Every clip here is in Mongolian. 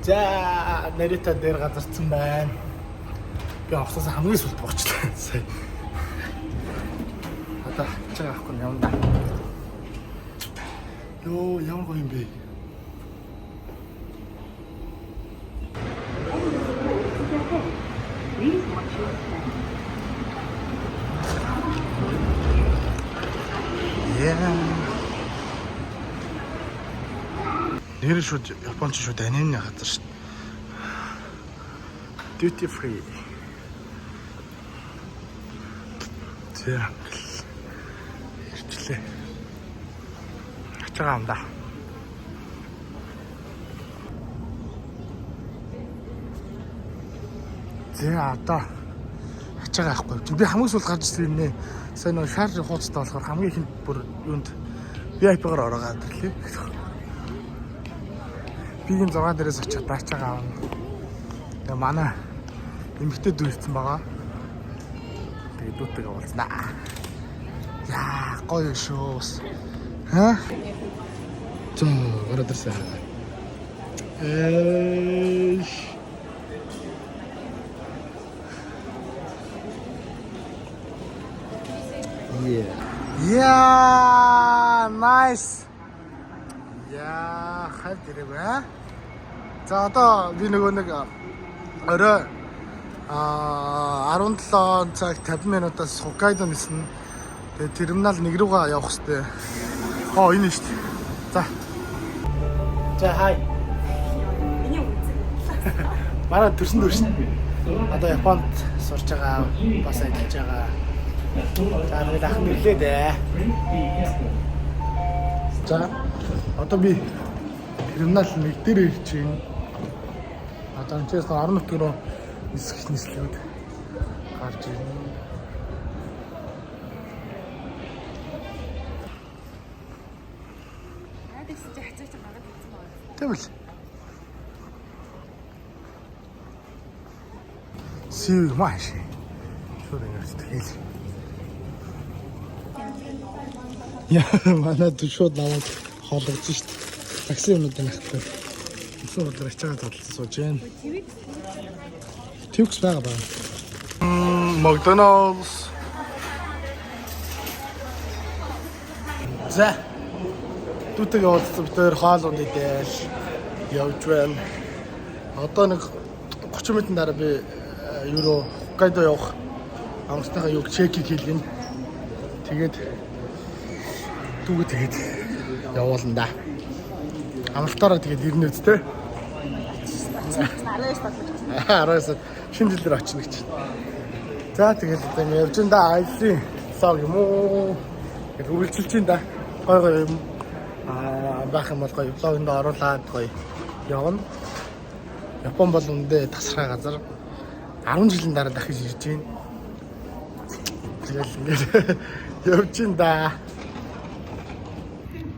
За Нарита дээр газарсан байна. Би онгоцоос хамгийн сүлд боочлаа. Сая. Одоо чагаа авахгүй юм да. Йоо, ямар гоё юм бэ? Нэр шууд Японч шууд анимны газар шүү. Duty free. За. Ирчлээ. Ачаа юм да. За одоо ачаа авахгүй. Би хамгийн сүүл гарч ирсэн нэ. Сайн нэг шар хуудастай болохоор хамгийн ихэнд бүр юунд VIP-гаар ороод ирлээ. Бигийн 6 дээрээс очиад даачаагаа авна. Тэгээ манай эмэгтэй дүүлсэн байгаа. Тэгээ дүүтэйгээ уулзнаа. Яа, гоё шүү. Ха? Зөө, ороод ирсэн. Yeah, nice. Яа, хайр дэрэг. За одоо би нөгөө нэг орой 17 цаг 50 минутаас Хоккайдо нисэн. Тэгээ терминал 1 руугаа явах хэрэгтэй. Энэ шүү дээ. За. За хай. Миний үгүй. Мараа төрсөн дүүш. Одоо Японд сурч байгаа, бас ажиллаж байгаа. За нэг ах нэрлээ дээ. За одоо би терминал 1 дээр ирж байна. Одоо энэ ч орон нутг руу нисэх нислүүд гарч ирнэ. Тэгвэл сив маш шууд ингэж тэгэл. Яа, манай шууд наваад хоолгож шít. Такси өнөдөө нахгүй. Өсөн өдөр ачаа тадлаа сууж байна. Твикс байгаа ба. McDonald's. За. Дүүтэйгээ уулзсан битээр хоол ундидэл явж байна. Одоо нэг 30 минутын дараа би Евро Хоккайдо явах амралтынхаа юг чекийг хийлгэн. Тэгээд дүүгээ тэгээд явуулна да. Амралтаараа тэгээд ирнэ үстэй. 19 шинэ жилээр очно гэж. За тэгээд одоо явж энэ да айлын сав юм уу? Тэгээд үргэлжилж энэ да. Гой юм бах юм бол гоё блогонд оруулаад гоё явна. Япон бол үндэ тасраа газар 10 жилийн дараа дахиж ирж байна. Тэгэл ингээд явж энэ да.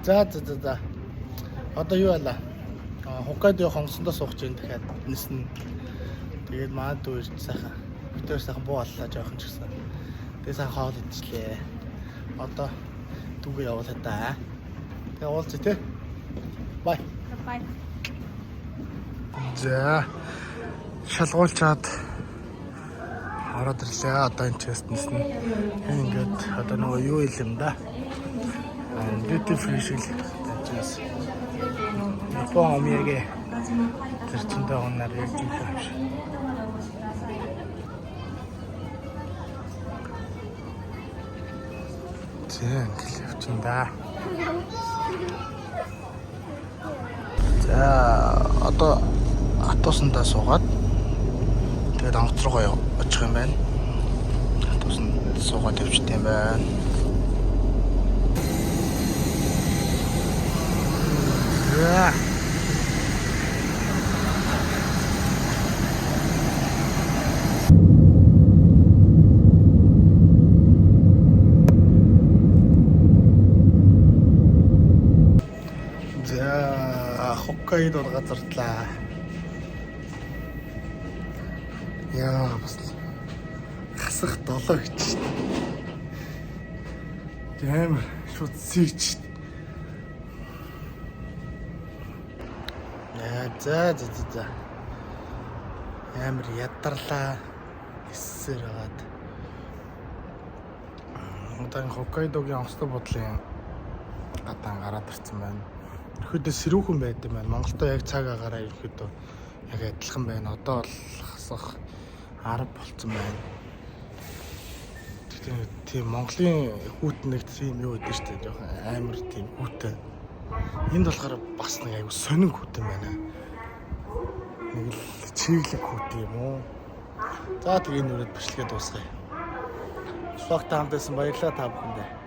За. Одоо юу байлаа? Хоккайдо хонгосондоо суух гэж дахиад ниснэ. Тэгээд маа дүүж сайхан. Битээр сайхан буу боллоо жоохон ч гэсэн. Тэгээд сайхан хоол идчихлээ. Одоо дүүгээ явуулаа да. Тэгээ уулзъя те. Бай. Бай. За. Шалгуулчаад ороод ирлээ. Одоо энэ тест ниснэ. Ингээд одоо нөгөө юу юм да. Duty free шиг таажаас. Япон омьягээ тэр чиндээ оноор яг юм шиг. Зэн гэлвчин да. За одоо автобусандаа суугаад тэгээд онгоц руугаа очих юм байна. Автобусанд суугаад явчих юм байна. За. Хоккайдод газарлаа. Яа бас хасах 7 гэж. Амар шууд сийч. За. Амар ядарлаа. Эссээр байгаад. Одоо Хоккайдогийн онцлог бодлын гадаан гараад ирсэн байна. Ерөөдөө сэрүүхэн байд юм байна. Монголтой яг цаг агаараа ерөөдөө яг адилхан байна. Одоо бол хасах 10 болцсон байна. Тийм Монголын хүүт нэг тийм юу гэдэг шүү дээ. Жохон амар тийм хүүтэй. Энд болохоор бас нэг аюу сонин хүүтэн байна. Нэг л чиглэг хүүт юм уу? За тэгээ энэ үрээд бичлэгээ дуусгая. Шогтой хамтайсан баярлалаа та бүхэндээ.